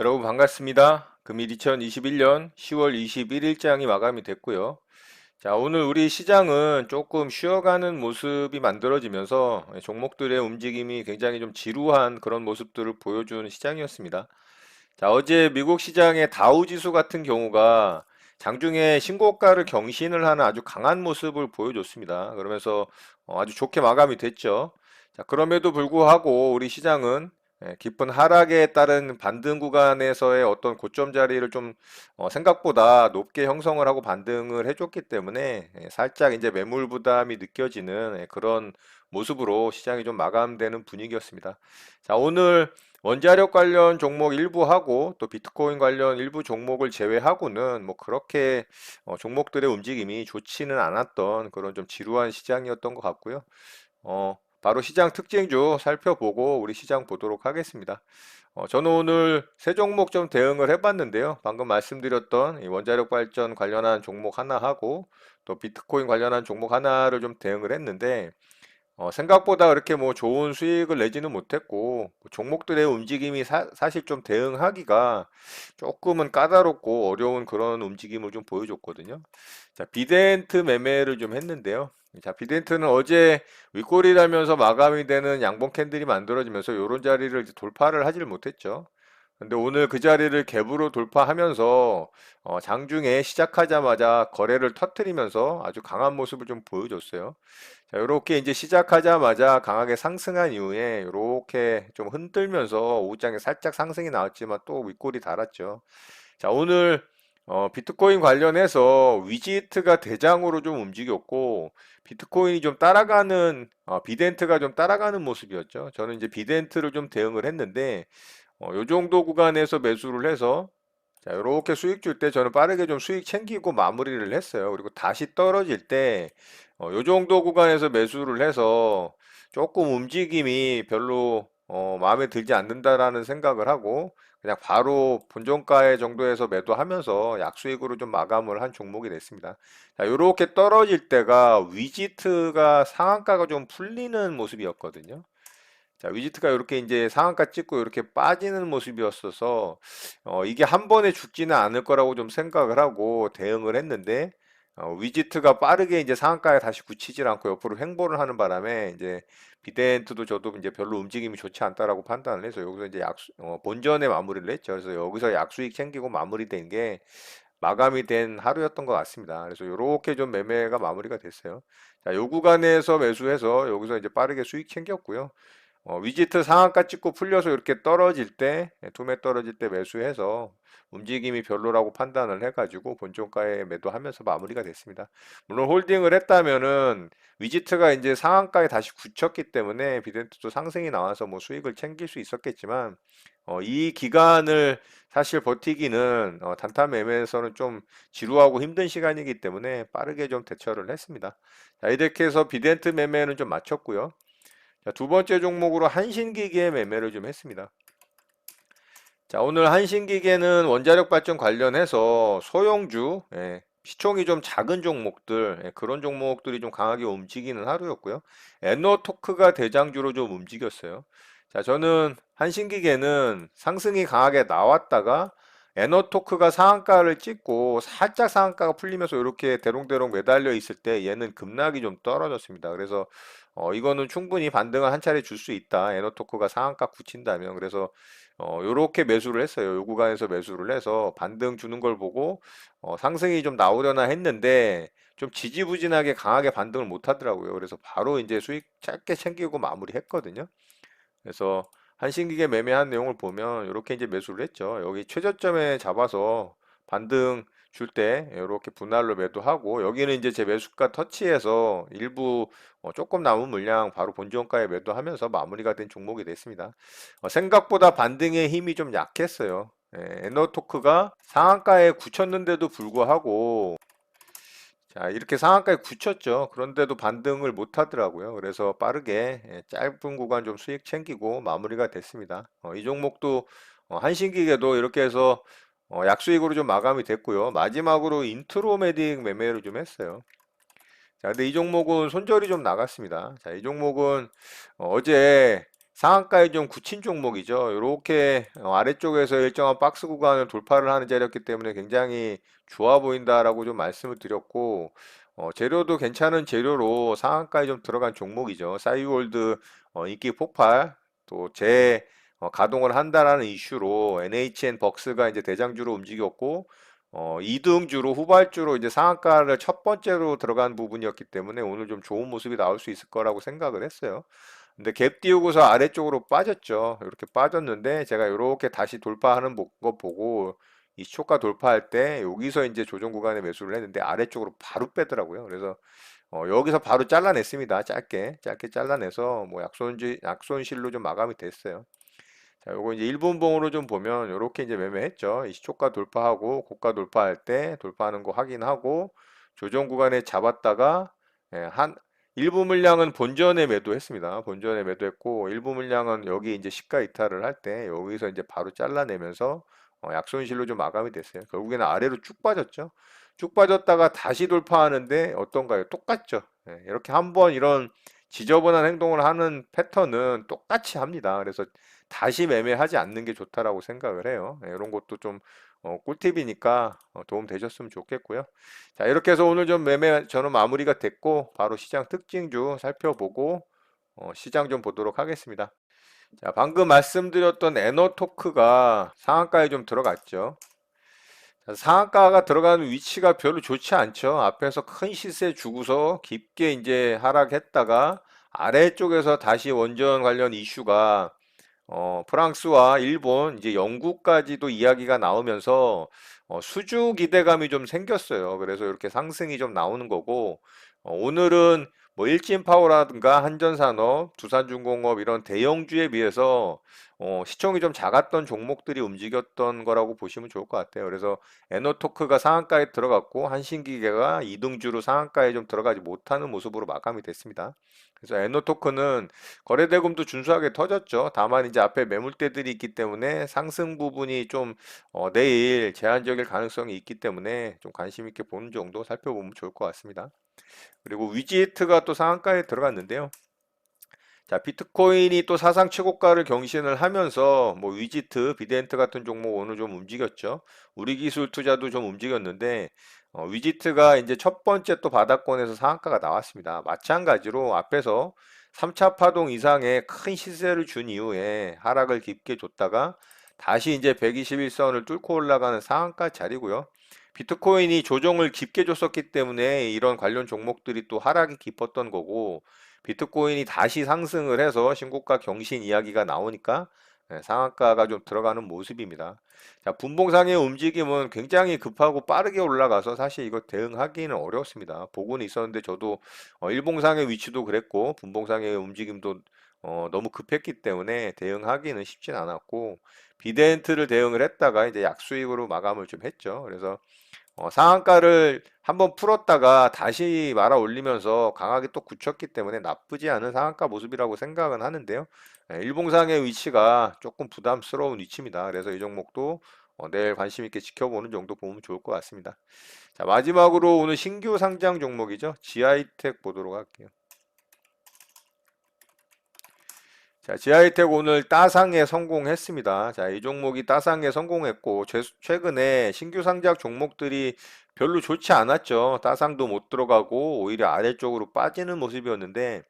여러분 반갑습니다. 금일 2021년 10월 21일장이 마감이 됐고요. 자, 오늘 우리 시장은 조금 쉬어가는 모습이 만들어지면서 종목들의 움직임이 굉장히 좀 지루한 그런 모습들을 보여주는 시장이었습니다. 자, 어제 미국 시장의 다우 지수 같은 경우가 장중에 신고가를 경신을 하는 아주 강한 모습을 보여줬습니다. 그러면서 아주 좋게 마감이 됐죠. 자, 그럼에도 불구하고 우리 시장은 깊은 하락에 따른 반등 구간에서의 어떤 고점 자리를 좀 생각보다 높게 형성을 하고 반등을 해줬기 때문에 살짝 이제 매물 부담이 느껴지는 그런 모습으로 시장이 좀 마감되는 분위기였습니다. 자, 오늘 원자력 관련 종목 일부 하고 또 비트코인 관련 일부 종목을 제외하고는 뭐 그렇게 종목들의 움직임이 좋지는 않았던 그런 좀 지루한 시장이었던 것 같고요. 바로 시장 특징주 살펴보고 우리 시장 보도록 하겠습니다. 저는 오늘 세 종목 좀 대응을 해봤는데요. 방금 말씀드렸던 이 원자력 발전 관련한 종목 하나 하고 또 비트코인 관련한 종목 하나를 좀 대응을 했는데 생각보다 그렇게 뭐 좋은 수익을 내지는 못했고 종목들의 움직임이 사실 좀 대응하기가 조금은 까다롭고 어려운 그런 움직임을 좀 보여줬거든요. 자, 비덴트 매매를 좀 했는데요. 자, 비덴트는 어제 윗골이라면서 마감이 되는 양봉 캔들이 만들어지면서 이런 자리를 이제 돌파를 하질 못했죠. 근데 오늘 그 자리를 갭으로 돌파하면서 장중에 시작하자마자 거래를 터뜨리면서 아주 강한 모습을 좀 보여줬어요. 자, 이렇게 이제 시작하자마자 강하게 상승한 이후에 이렇게 좀 흔들면서 오후장에 살짝 상승이 나왔지만 또 윗골이 달았죠. 자, 오늘 비트코인 관련해서 위지트가 대장으로 좀 움직였고 비트코인이 좀 따라가는 비덴트가 좀 따라가는 모습이었죠. 저는 이제 비덴트를 좀 대응을 했는데 요 정도 구간에서 매수를 해서 자, 이렇게 수익 줄 때 저는 빠르게 좀 수익 챙기고 마무리를 했어요. 그리고 다시 떨어질 때, 요 정도 구간에서 매수를 해서 조금 움직임이 별로 마음에 들지 않는다라는 생각을 하고 그냥 바로 본종가의 정도에서 매도하면서 약수익으로 좀 마감을 한 종목이 됐습니다. 자, 이렇게 떨어질 때가 위지트가 상한가가 좀 풀리는 모습이었거든요. 자, 위지트가 이렇게 이제 상한가 찍고 이렇게 빠지는 모습이었어서 이게 한 번에 죽지는 않을 거라고 좀 생각을 하고 대응을 했는데 위지트가 빠르게 이제 상한가에 다시 굳히질 않고 옆으로 횡보를 하는 바람에 이제 비덴트도 저도 이제 별로 움직임이 좋지 않다라고 판단을 해서 여기서 이제 본전에 마무리를 했죠. 그래서 여기서 약수익 챙기고 마무리된 게 마감이 된 하루였던 것 같습니다. 그래서 이렇게 좀 매매가 마무리가 됐어요. 자, 요 구간에서 매수해서 여기서 이제 빠르게 수익 챙겼고요. 위지트 상한가 찍고 풀려서 이렇게 떨어질 때, 투매 떨어질 때 매수해서 움직임이 별로라고 판단을 해가지고 본종가에 매도하면서 마무리가 됐습니다. 물론 홀딩을 했다면은 위지트가 이제 상한가에 다시 굳혔기 때문에 비덴트도 상승이 나와서 뭐 수익을 챙길 수 있었겠지만 이 기간을 사실 버티기는 단타 매매에서는 좀 지루하고 힘든 시간이기 때문에 빠르게 좀 대처를 했습니다. 자, 이렇게 해서 비덴트 매매는 좀 마쳤고요. 자, 두 번째 종목으로 한신기계 매매를 좀 했습니다. 자, 오늘 한신기계는 원자력 발전 관련해서 소형주, 시총이 좀 작은 종목들, 그런 종목들이 좀 강하게 움직이는 하루였고요. 에너토크가 대장주로 좀 움직였어요. 자, 저는 한신기계는 상승이 강하게 나왔다가 에너토크가 상한가를 찍고 살짝 상한가가 풀리면서 이렇게 대롱대롱 매달려 있을 때 얘는 급락이 좀 떨어졌습니다. 그래서 이거는 충분히 반등을 한 차례 줄 수 있다. 에너토크가 상한가 굳힌다면. 그래서 요렇게 매수를 했어요. 요 구간에서 매수를 해서 반등 주는 걸 보고 상승이 좀 나오려나 했는데 좀 지지부진하게 강하게 반등을 못 하더라고요. 그래서 바로 이제 수익 짧게 챙기고 마무리했거든요. 그래서 한신기계 매매한 내용을 보면 이렇게 이제 매수를 했죠. 여기 최저점에 잡아서 반등 줄 때 이렇게 분할로 매도하고 여기는 이제 제 매수가 터치해서 일부 조금 남은 물량 바로 본전가에 매도하면서 마무리가 된 종목이 됐습니다. 생각보다 반등의 힘이 좀 약했어요. 에너토크가 상한가에 굳혔는데도 불구하고 자, 이렇게 상한가에 굳혔죠. 그런데도 반등을 못 하더라고요. 그래서 빠르게 짧은 구간 좀 수익 챙기고 마무리가 됐습니다. 이 종목도 한신기계도 이렇게 해서 약수익으로 좀 마감이 됐고요. 마지막으로 인트로메딕 매매를 좀 했어요. 자, 근데 이 종목은 손절이 좀 나갔습니다. 자, 이 종목은 어제 상한가에 좀 굳힌 종목이죠. 이렇게 아래쪽에서 일정한 박스 구간을 돌파를 하는 자리였기 때문에 굉장히 좋아 보인다라고 좀 말씀을 드렸고, 재료도 괜찮은 재료로 상한가에 좀 들어간 종목이죠. 싸이월드 인기 폭발, 또 가동을 한다라는 이슈로 NHN 벅스가 이제 대장주로 움직였고, 2등주로 후발주로 이제 상한가를 첫 번째로 들어간 부분이었기 때문에 오늘 좀 좋은 모습이 나올 수 있을 거라고 생각을 했어요. 근데 갭 띄우고서 아래쪽으로 빠졌죠. 이렇게 빠졌는데 제가 이렇게 다시 돌파하는 거 보고 이 초가 돌파할 때 여기서 이제 조정 구간에 매수를 했는데 아래쪽으로 바로 빼더라고요. 그래서 여기서 바로 잘라냈습니다. 짧게 잘라내서 뭐 약손실로 좀 마감이 됐어요. 자, 요거 이제 일분봉으로 좀 보면 요렇게 이제 매매했죠. 이 시초가 돌파하고 고가 돌파할 때 돌파하는 거 확인하고 조정 구간에 잡았다가 한 일부 물량은 본전에 매도했습니다. 본전에 매도했고 일부 물량은 여기 이제 시가 이탈을 할 때 여기서 이제 바로 잘라내면서 약손실로 좀 마감이 됐어요. 결국에는 아래로 쭉 빠졌죠. 쭉 빠졌다가 다시 돌파하는데 어떤가요? 똑같죠. 이렇게 한번 이런 지저분한 행동을 하는 패턴은 똑같이 합니다. 그래서 다시 매매하지 않는 게 좋다라고 생각을 해요. 이런 것도 좀 꿀팁이니까 도움 되셨으면 좋겠고요. 자, 이렇게 해서 오늘 좀 매매 저는 마무리가 됐고 바로 시장 특징주 살펴보고 시장 좀 보도록 하겠습니다. 자, 방금 말씀드렸던 에너토크가 상한가에 좀 들어갔죠. 자, 상한가가 들어가는 위치가 별로 좋지 않죠. 앞에서 큰 시세 주고서 깊게 이제 하락했다가 아래쪽에서 다시 원전 관련 이슈가 프랑스와 일본, 이제 영국까지도 이야기가 나오면서 수주 기대감이 좀 생겼어요. 그래서 이렇게 상승이 좀 나오는 거고, 오늘은 뭐 일진파워라든가 한전산업, 두산중공업 이런 대형주에 비해서 시총이 좀 작았던 종목들이 움직였던 거라고 보시면 좋을 것 같아요. 그래서 에너토크가 상한가에 들어갔고 한신기계가 2등주로 상한가에 좀 들어가지 못하는 모습으로 마감이 됐습니다. 그래서 에너토크는 거래대금도 준수하게 터졌죠. 다만 이제 앞에 매물대들이 있기 때문에 상승 부분이 좀 내일 제한적일 가능성이 있기 때문에 좀 관심 있게 보는 정도 살펴보면 좋을 것 같습니다. 그리고 위지트가 또 상한가에 들어갔는데요. 자, 비트코인이 또 사상 최고가를 경신을 하면서 뭐 위지트, 비덴트 같은 종목 오늘 좀 움직였죠. 우리 기술 투자도 좀 움직였는데 위지트가 이제 첫 번째 또 바닥권에서 상한가가 나왔습니다. 마찬가지로 앞에서 3차 파동 이상의 큰 시세를 준 이후에 하락을 깊게 줬다가 다시 이제 121선을 뚫고 올라가는 상한가 자리고요. 비트코인이 조정을 깊게 줬었기 때문에 이런 관련 종목들이 또 하락이 깊었던 거고 비트코인이 다시 상승을 해서 신고가 경신 이야기가 나오니까 상한가가 좀 들어가는 모습입니다. 자, 분봉상의 움직임은 굉장히 급하고 빠르게 올라가서 사실 이거 대응하기는 어렵습니다. 보고는 있었는데 저도 일봉상의 위치도 그랬고 분봉상의 움직임도 너무 급했기 때문에 대응하기는 쉽진 않았고 비대엔트를 대응을 했다가 이제 약수익으로 마감을 좀 했죠. 그래서 상한가를 한번 풀었다가 다시 말아 올리면서 강하게 또 굳혔기 때문에 나쁘지 않은 상한가 모습이라고 생각은 하는데요. 일봉상의 위치가 조금 부담스러운 위치입니다. 그래서 이 종목도 내일 관심 있게 지켜보는 정도 보면 좋을 것 같습니다. 자, 마지막으로 오늘 신규 상장 종목이죠. 지아이텍 보도록 할게요. 자, 지아이텍 오늘 따상에 성공했습니다. 자, 이 종목이 따상에 성공했고, 최근에 신규 상장 종목들이 별로 좋지 않았죠. 따상도 못 들어가고, 오히려 아래쪽으로 빠지는 모습이었는데,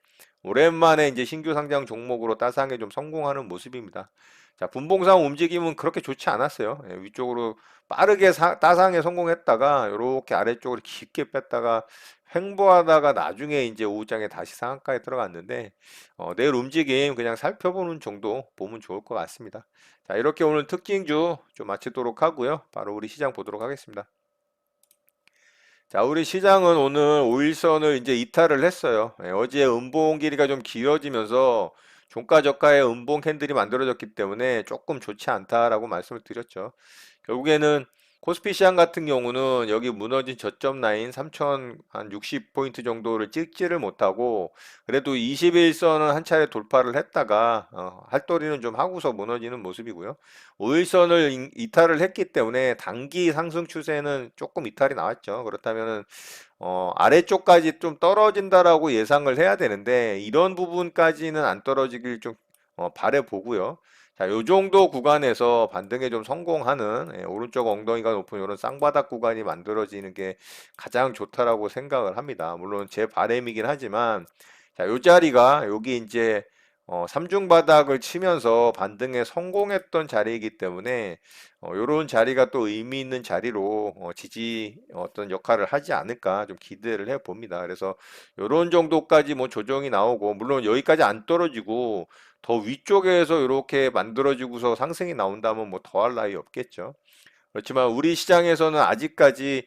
오랜만에 이제 신규 상장 종목으로 따상에 좀 성공하는 모습입니다. 자, 분봉상 움직임은 그렇게 좋지 않았어요. 위쪽으로 빠르게 따상에 성공했다가, 이렇게 아래쪽으로 깊게 뺐다가, 횡보하다가 나중에 이제 오후장에 다시 상한가에 들어갔는데, 내일 움직임 그냥 살펴보는 정도 보면 좋을 것 같습니다. 자, 이렇게 오늘 특징주 좀 마치도록 하고요. 바로 우리 시장 보도록 하겠습니다. 자, 우리 시장은 오늘 5일선을 이제 이탈을 했어요. 어제 음봉 길이가 좀 길어지면서 종가 저가의 음봉 캔들이 만들어졌기 때문에 조금 좋지 않다라고 말씀을 드렸죠. 결국에는 코스피 시장 같은 경우는 여기 무너진 저점 라인 3,060포인트 정도를 찍지를 못하고 그래도 21선은 한 차례 돌파를 했다가 할도리는 좀 하고서 무너지는 모습이고요. 5일선을 이탈을 했기 때문에 단기 상승 추세는 조금 이탈이 나왔죠. 그렇다면은 아래쪽까지 좀 떨어진다라고 예상을 해야 되는데 이런 부분까지는 안 떨어지길 좀 바래 보고요. 자, 요 정도 구간에서 반등에 좀 성공하는 오른쪽 엉덩이가 높은 이런 쌍바닥 구간이 만들어지는 게 가장 좋다라고 생각을 합니다. 물론 제 바람이긴 하지만 자, 요 자리가 여기 이제 삼중 바닥을 치면서 반등에 성공했던 자리이기 때문에 요런 자리가 또 의미 있는 자리로 지지 어떤 역할을 하지 않을까 좀 기대를 해 봅니다. 그래서 요런 정도까지 뭐 조정이 나오고 물론 여기까지 안 떨어지고 더 위쪽에서 이렇게 만들어지고서 상승이 나온다면 뭐 더할 나위 없겠죠. 그렇지만 우리 시장에서는 아직까지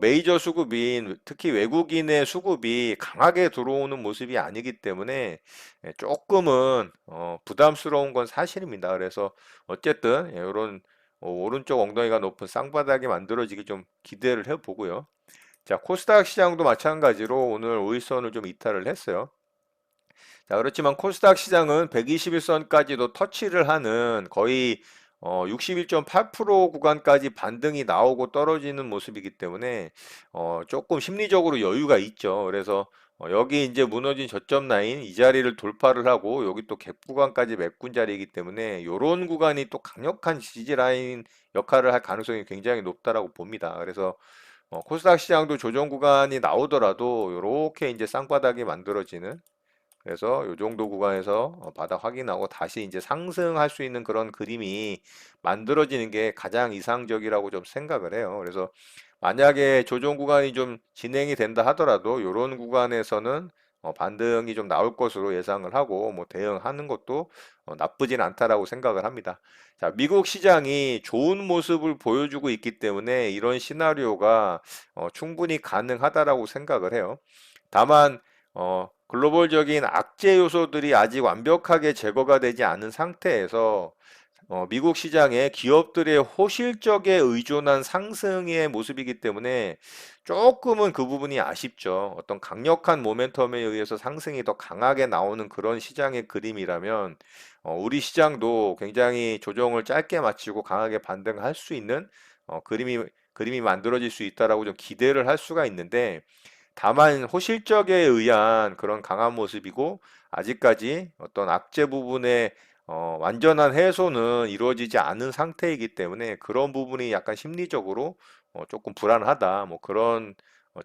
메이저 수급인 특히 외국인의 수급이 강하게 들어오는 모습이 아니기 때문에 조금은 부담스러운 건 사실입니다. 그래서 어쨌든 이런 오른쪽 엉덩이가 높은 쌍바닥이 만들어지기 좀 기대를 해보고요. 자, 코스닥 시장도 마찬가지로 오늘 5일선을 좀 이탈을 했어요. 자, 그렇지만 코스닥 시장은 121선까지도 터치를 하는 거의 61.8% 구간까지 반등이 나오고 떨어지는 모습이기 때문에 조금 심리적으로 여유가 있죠. 그래서 여기 이제 무너진 저점 라인 이 자리를 돌파를 하고 여기 또 갭 구간까지 메꾼 자리이기 때문에 이런 구간이 또 강력한 지지 라인 역할을 할 가능성이 굉장히 높다라고 봅니다. 그래서 코스닥 시장도 조정 구간이 나오더라도 이렇게 이제 쌍바닥이 만들어지는 그래서 이 정도 구간에서 바닥 확인하고 다시 이제 상승할 수 있는 그런 그림이 만들어지는 게 가장 이상적이라고 좀 생각을 해요. 그래서 만약에 조정 구간이 좀 진행이 된다 하더라도 이런 구간에서는 반등이 좀 나올 것으로 예상을 하고 뭐 대응하는 것도 나쁘진 않다라고 생각을 합니다. 자, 미국 시장이 좋은 모습을 보여주고 있기 때문에 이런 시나리오가 충분히 가능하다라고 생각을 해요. 다만 글로벌적인 악재 요소들이 아직 완벽하게 제거가 되지 않은 상태에서 미국 시장의 기업들의 호실적에 의존한 상승의 모습이기 때문에 조금은 그 부분이 아쉽죠. 어떤 강력한 모멘텀에 의해서 상승이 더 강하게 나오는 그런 시장의 그림이라면 우리 시장도 굉장히 조정을 짧게 마치고 강하게 반등할 수 있는 그림이 만들어질 수 있다라고 좀 기대를 할 수가 있는데 다만 호실적에 의한 그런 강한 모습이고 아직까지 어떤 악재 부분의 완전한 해소는 이루어지지 않은 상태이기 때문에 그런 부분이 약간 심리적으로 조금 불안하다 뭐 그런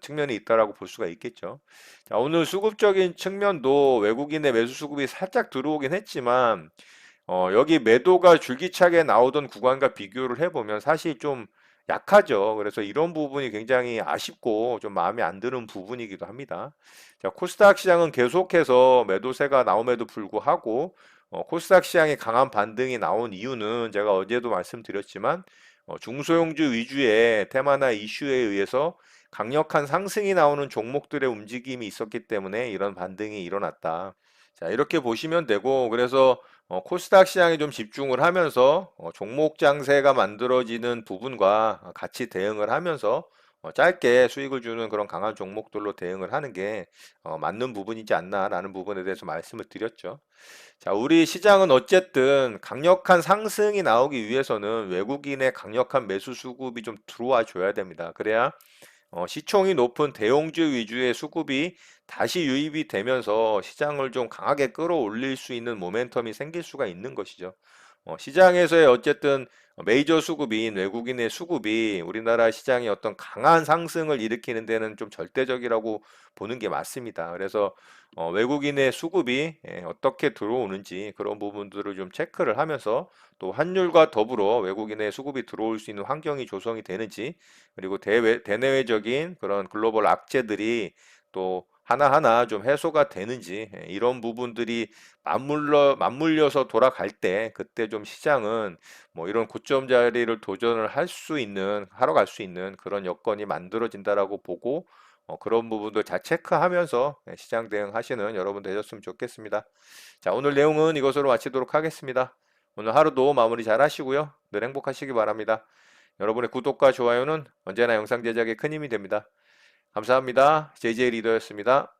측면이 있다라고 볼 수가 있겠죠. 자, 오늘 수급적인 측면도 외국인의 매수 수급이 살짝 들어오긴 했지만 여기 매도가 줄기차게 나오던 구간과 비교를 해보면 사실 좀 약하죠. 그래서 이런 부분이 굉장히 아쉽고 좀 마음에 안 드는 부분이기도 합니다. 자, 코스닥 시장은 계속해서 매도세가 나옴에도 불구하고 코스닥 시장에 강한 반등이 나온 이유는 제가 어제도 말씀드렸지만 중소형주 위주의 테마나 이슈에 의해서 강력한 상승이 나오는 종목들의 움직임이 있었기 때문에 이런 반등이 일어났다. 자, 이렇게 보시면 되고, 그래서 코스닥 시장에 좀 집중을 하면서 종목 장세가 만들어지는 부분과 같이 대응을 하면서 짧게 수익을 주는 그런 강한 종목들로 대응을 하는 게 맞는 부분이지 않나라는 부분에 대해서 말씀을 드렸죠. 자, 우리 시장은 어쨌든 강력한 상승이 나오기 위해서는 외국인의 강력한 매수 수급이 좀 들어와 줘야 됩니다. 그래야 시총이 높은 대형주 위주의 수급이 다시 유입이 되면서 시장을 좀 강하게 끌어올릴 수 있는 모멘텀이 생길 수가 있는 것이죠. 시장에서의 어쨌든 메이저 수급인 외국인의 수급이 우리나라 시장의 어떤 강한 상승을 일으키는 데는 좀 절대적이라고 보는 게 맞습니다. 그래서 외국인의 수급이 어떻게 들어오는지 그런 부분들을 좀 체크를 하면서 또 환율과 더불어 외국인의 수급이 들어올 수 있는 환경이 조성이 되는지 그리고 대내외적인 그런 글로벌 악재들이 또 하나하나 좀 해소가 되는지 이런 부분들이 맞물려서 돌아갈 때 그때 좀 시장은 뭐 이런 고점 자리를 도전을 하러 갈 수 있는 그런 여건이 만들어진다라고 보고 그런 부분도 잘 체크하면서 시장 대응하시는 여러분 되셨으면 좋겠습니다. 자, 오늘 내용은 이것으로 마치도록 하겠습니다. 오늘 하루도 마무리 잘 하시고요. 늘 행복하시기 바랍니다. 여러분의 구독과 좋아요는 언제나 영상 제작에 큰 힘이 됩니다. 감사합니다. JJ 리더였습니다.